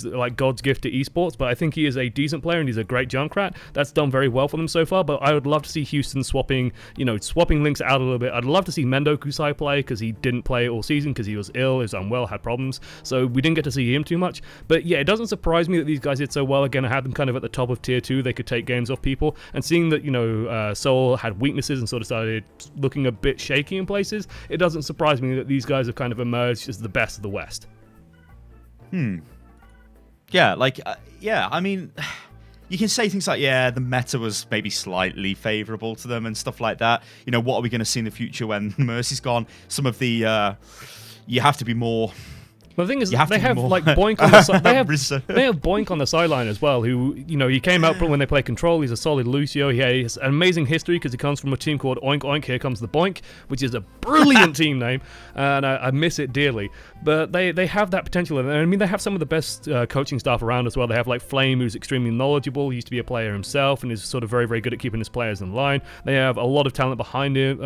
like God's gift to esports, but I think he is a decent player and he's a great Junkrat. That's done very well for them so far, but I would love to see Houston swapping links out a little bit. I'd love to see Mendo Kusai play, because he didn't play all season because he was ill, he was unwell, had problems, so we didn't get to see him too much. But yeah, it doesn't surprise me that these guys did so well. Again, I had them kind of at the top of tier 2. They could take games off people, and seeing that Seoul had weaknesses and sort of started looking a bit shaky in places, it doesn't surprise me that these guys have kind of emerged as the best of the West. Yeah, you can say things like, yeah, the meta was maybe slightly favourable to them and stuff like that. You know, what are we going to see in the future when Mercy's gone? Some of the, you have to be more... Well, the thing is, they have like Boink on the they have Boink on the sideline as well. Who he came out when they play Control. He's a solid Lucio. He has an amazing history because he comes from a team called Oink Oink. Here comes the Boink, which is a brilliant team name, and I miss it dearly. But they have that potential. And I mean, they have some of the best coaching staff around as well. They have like Flame, who's extremely knowledgeable. He used to be a player himself and is sort of very, very good at keeping his players in line. They have a lot of talent behind them.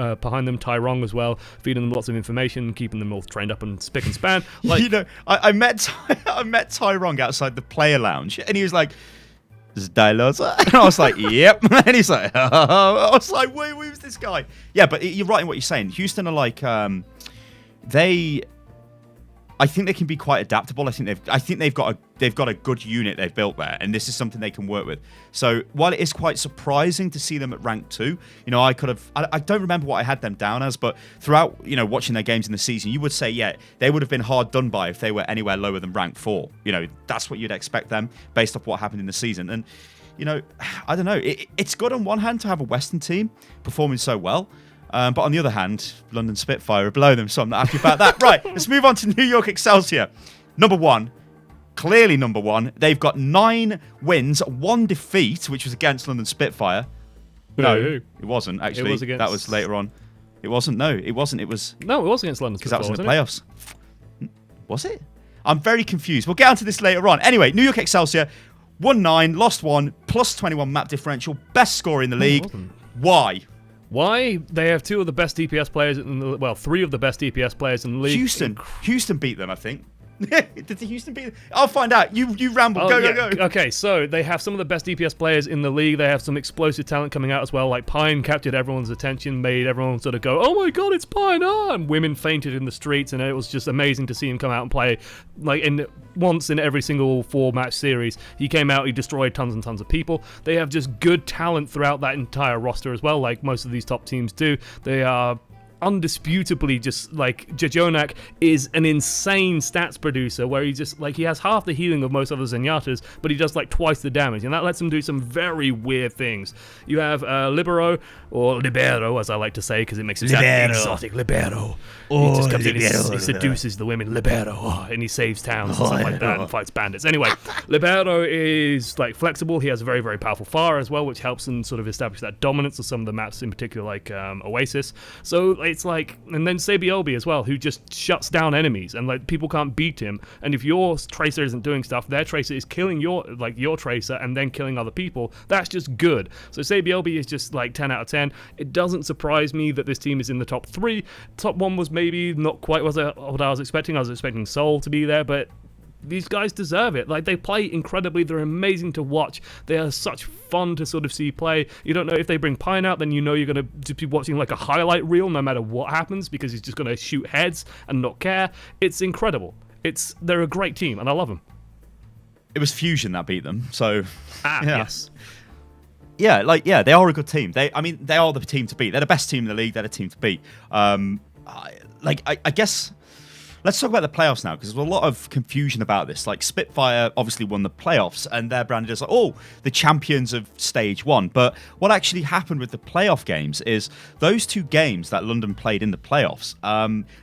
Tyrong as well, feeding them lots of information, keeping them all trained up and spick and span. Like, I met Tyrong outside the player lounge, and he was like, "This is Dialosa," and I was like, "Yep," and he's like, I was like, "Wait, who's this guy?" Yeah, but you're right in what you're saying. Houston are like, I think they can be quite adaptable. I think they've got a good unit they've built there, and this is something they can work with. So while it is quite surprising to see them at rank 2, I don't remember what I had them down as, but throughout watching their games in the season, you would say they would have been hard done by if they were anywhere lower than rank 4. That's what you'd expect them based off what happened in the season. And I don't know. It's good on one hand to have a Western team performing so well. But on the other hand, London Spitfire are below them, so I'm not happy about that. Right, let's move on to New York Excelsior. Number 1. Clearly number 1. They've got 9 wins, 1 defeat, which was against London Spitfire. No, it wasn't, actually. That was later on. It wasn't, no. It wasn't. It was... No, it was against London Spitfire, because that was in the playoffs. Was it? I'm very confused. We'll get onto this later on. Anyway, New York Excelsior, won 9, lost 1, plus 21 map differential, best score in the league. Why? Why? They have 2 of the best DPS players in 3 of the best DPS players in the league. Houston beat them, I think. Did Houston beat them? I'll find out. You ramble. Go. Okay, so they have some of the best DPS players in the league. They have some explosive talent coming out as well. Like Pine captured everyone's attention, made everyone sort of go, "Oh my god, it's Pine!" And women fainted in the streets, and it was just amazing to see him come out and play. Like once in every single 4-match series, he came out, he destroyed tons and tons of people. They have just good talent throughout that entire roster as well, like most of these top teams do. They are undisputably just like Jajonak is an insane stats producer where he has half the healing of most other Zenyatas, but he does like twice the damage, and that lets him do some very weird things. You have Libero, or Libero as I like to say because it makes him sound exotic. Libero. Oh, he just comes in, he seduces the women. Libero, and he saves towns and stuff like that and fights bandits. Anyway, Libero is like flexible. He has a very, very powerful fire as well, which helps him sort of establish that dominance of some of the maps, in particular like Oasis. So it's like, and then Sabiobi as well, who just shuts down enemies and like people can't beat him. And if your tracer isn't doing stuff, their tracer is killing your tracer and then killing other people. That's just good. So Sabiobi is just like 10 out of 10. It doesn't surprise me that this team is in the top 3. Top 1 was maybe not quite what I was expecting. I was expecting Seoul to be there, but these guys deserve it. Like, they play incredibly. They're amazing to watch. They are such fun to sort of see play. You don't know if they bring Pine out, then you know you're going to just be watching like a highlight reel no matter what happens, because he's just going to shoot heads and not care. It's incredible. They're a great team, and I love them. It was Fusion that beat them, so... Yes. Yeah, they are a good team. They are the team to beat. They're the best team in the league. They're the team to beat. I guess... Let's talk about the playoffs now, because there's a lot of confusion about this. Like, Spitfire obviously won the playoffs, and they're branded as the champions of Stage 1. But what actually happened with the playoff games is those 2 games that London played in the playoffs,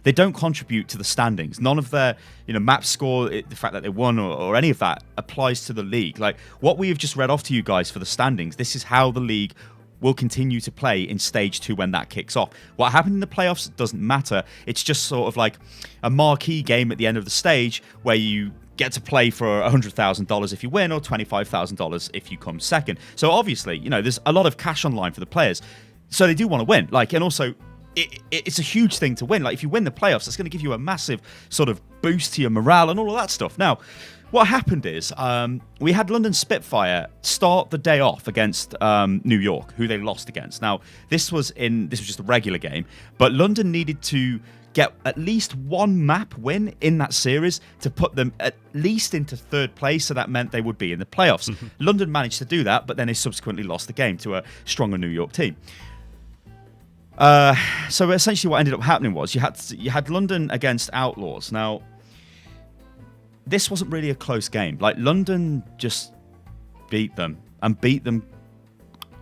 they don't contribute to the standings. None of their map score, the fact that they won or any of that applies to the league. Like, what we have just read off to you guys for the standings, this is how the league will continue to play in Stage 2 when that kicks off. What happened in the playoffs doesn't matter. It's just sort of like a marquee game at the end of the stage where you get to play for $100,000 if you win or $25,000 if you come second. So obviously, there's a lot of cash on line for the players. So they do want to win. And also, it's a huge thing to win. Like, if you win the playoffs, that's going to give you a massive sort of boost to your morale and all of that stuff. Now, what happened is we had London Spitfire start the day off against New York, who they lost against. Now, this was just a regular game, but London needed to get at least 1 map win in that series to put them at least into 3rd place, so that meant they would be in the playoffs. Mm-hmm. London managed to do that, but then they subsequently lost the game to a stronger New York team. So essentially what ended up happening was you had London against Outlaws. Now, this wasn't really a close game. Like, London just beat them. and beat them.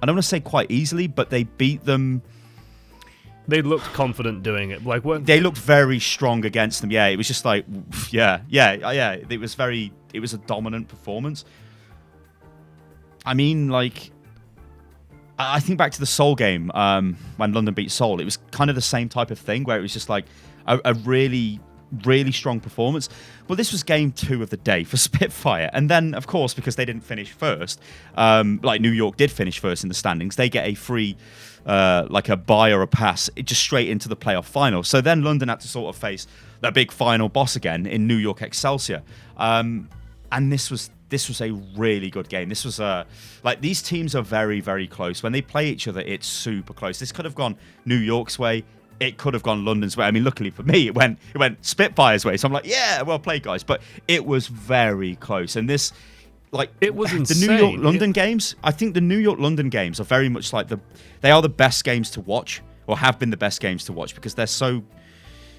I don't want to say quite easily, but they beat them. They looked confident doing it. Like they looked very strong against them. Yeah, it was just like, yeah. It was a dominant performance. I mean, like, I think back to the Seoul game when London beat Seoul. It was kind of the same type of thing where it was just like a really, really strong performance. Well, this was game 2 of the day for Spitfire. And then, of course, because they didn't finish first, like New York did finish first in the standings, they get a free, like a buy or a pass, just straight into the playoff final. So then London had to sort of face that big final boss again in New York Excelsior. And this was a really good game. This was like, these teams are very, very close. When they play each other, it's super close. This could have gone New York's way. It could have gone London's way. I mean, luckily for me, it went Spitfire's way. So I'm like, yeah, well played, guys. But it was very close. And this, like, it was insane. The New York London games. I think the New York London games are very much like they are the best games to watch, or have been the best games to watch, because they're so.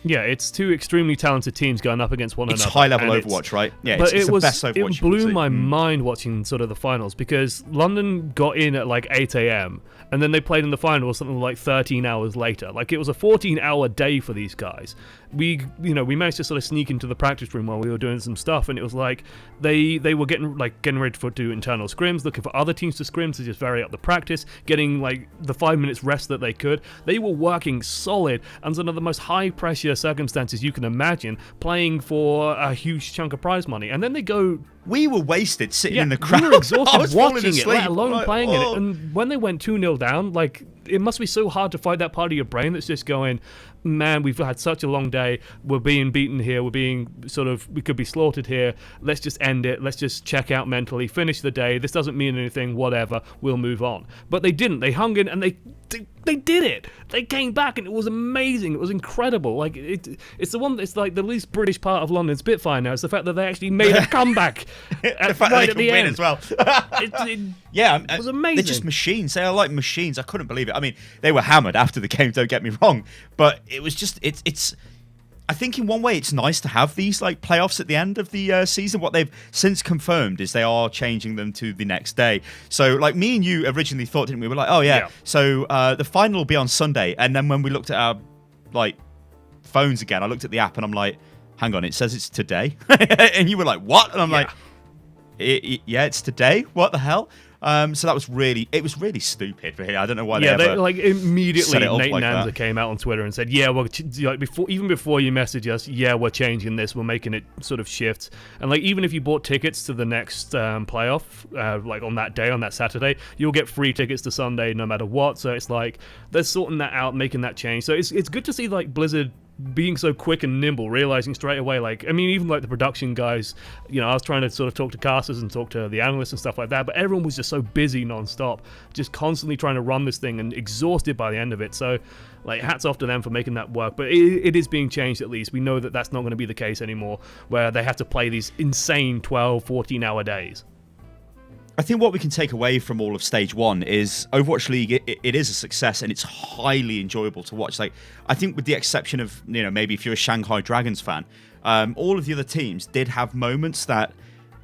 Yeah, it's two extremely talented teams going up against one another. It's high-level Overwatch, right? Yeah, it's the best Overwatch. It blew my mind watching sort of the finals, because London got in at like 8 a.m. and then they played in the final something like 13 hours later. Like, it was a 14-hour day for these guys. We managed to sort of sneak into the practice room while we were doing some stuff, and it was like they were getting ready to do internal scrims, looking for other teams to scrim to just vary up the practice, getting like the 5 minutes rest that they could. They were working solid under the most high pressure circumstances you can imagine, playing for a huge chunk of prize money, and then they go. We were wasted sitting in the crowd. We were exhausted I was watching it, let alone like, playing it. And when they went 2-0 down, like, it must be so hard to fight that part of your brain that's just going, man, we've had such a long day. We're being beaten here. We could be slaughtered here. Let's just end it. Let's just check out mentally, finish the day. This doesn't mean anything, whatever. We'll move on. But they didn't. They hung in and they did it. They came back and it was amazing. It was incredible. Like, it's like the least British part of London Spitfire now. It's the fact that they actually made a comeback the fact that they can win as well. It was amazing. They're just machines. They are like machines. I couldn't believe it. I mean, they were hammered after the game, don't get me wrong, but it was just it's I think in one way it's nice to have these like playoffs at the end of the season. What they've since confirmed is they are changing them to the next day. So like me and you originally thought, didn't we? We're like, oh yeah. So the final will be on Sunday, and then when we looked at our like phones again, I looked at the app and I'm like, hang on, it says it's today. And you were like, what? And I'm like, yeah, it's today. What the hell? So that was really stupid. I don't know why. They like immediately. Nate like Nanza came out on Twitter and said, "Yeah, well, like before you message us, yeah, we're changing this. We're making it sort of shift. And like, even if you bought tickets to the next playoff, like on that day, on that Saturday, you'll get free tickets to Sunday no matter what. So it's like they're sorting that out, making that change. So it's good to see like Blizzard being so quick and nimble, realizing straight away, like, I mean, even like the production guys, I was trying to sort of talk to casters and talk to the analysts and stuff like that, but everyone was just so busy non-stop, just constantly trying to run this thing and exhausted by the end of it. So like, hats off to them for making that work. But it is being changed. At least we know that that's not going to be the case anymore, where they have to play these insane 12-14 hour days. I think what we can take away from all of Stage 1 is Overwatch League, it is a success and it's highly enjoyable to watch. Like, I think with the exception of, maybe if you're a Shanghai Dragons fan, all of the other teams did have moments that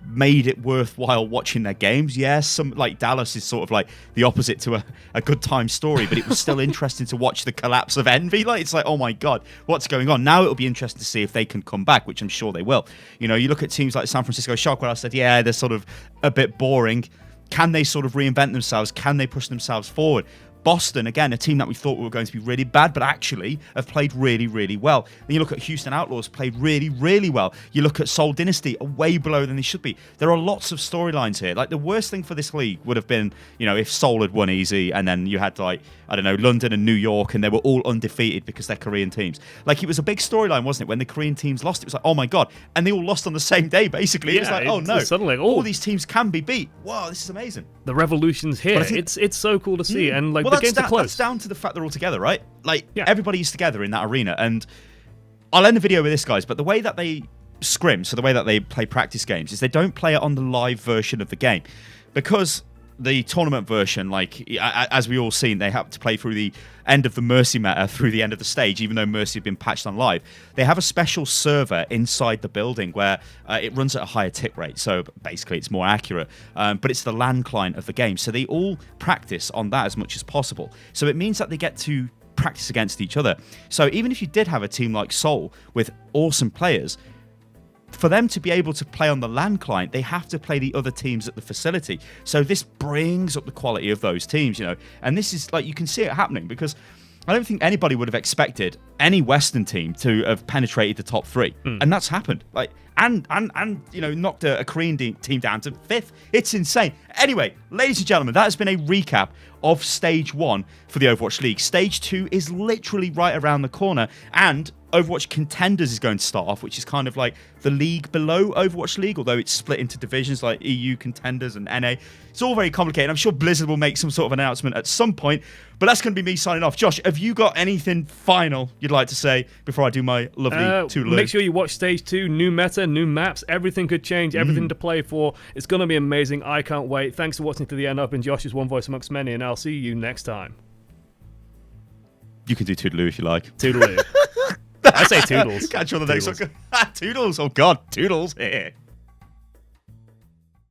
made it worthwhile watching their games. Yes, some like Dallas is sort of like the opposite to a good time story, but it was still interesting to watch the collapse of Envy. Like, it's like, oh my god, what's going on? Now it'll be interesting to see if they can come back, which I'm sure they will. You look at teams like San Francisco Shock, where I said, yeah, they're sort of a bit boring. Can they sort of reinvent themselves? Can they push themselves forward? Boston, again, a team that we thought were going to be really bad, but actually have played really, really well. Then you look at Houston Outlaws, played really, really well. You look at Seoul Dynasty, way below than they should be. There are lots of storylines here. Like, the worst thing for this league would have been, if Seoul had won easy, and then you had, like, I don't know, London and New York, and they were all undefeated because they're Korean teams. Like, it was a big storyline, wasn't it? When the Korean teams lost, it was like, oh my god. And they all lost on the same day, basically. Yeah, it was like, oh no. Suddenly, all these teams can be beat. Wow, this is amazing. The revolution's here. It's so cool to see. And, like, the games are close. That's down to the fact they're all together, right? Like, everybody's together in that arena. And I'll end the video with this, guys, but the way that they scrim, so the way that they play practice games, is they don't play it on the live version of the game. Because the tournament version, like as we all seen, they have to play through the end of the Mercy meta through the end of the stage, even though Mercy had been patched on live. They have a special server inside the building where it runs at a higher tick rate, so basically it's more accurate, but it's the LAN client of the game, so they all practice on that as much as possible. So it means that they get to practice against each other. So even if you did have a team like Seoul with awesome players, for them to be able to play on the LAN client, they have to play the other teams at the facility. So this brings up the quality of those teams, and this is like, you can see it happening, because I don't think anybody would have expected any Western team to have penetrated the top 3, and that's happened. Like, and knocked a Korean team down to 5th. It's insane. Anyway, ladies and gentlemen, that has been a recap of Stage 1 for the Overwatch League. Stage 2 is literally right around the corner, and Overwatch Contenders is going to start off, which is kind of like the league below Overwatch League, although it's split into divisions like EU Contenders and NA. It's all very complicated. I'm sure Blizzard will make some sort of announcement at some point, but that's going to be me signing off. Josh, have you got anything final you'd like to say before I do my lovely toodaloo? Make sure you watch Stage 2, new meta, new maps, everything could change, everything to play for. It's going to be amazing. I can't wait. Thanks for watching to the end. I've been Josh's one voice amongst many, and I'll see you next time. You can do toodaloo if you like. Toodaloo. I say toodles. Catch you on the next one. Toodles. Oh, God. Toodles. Here.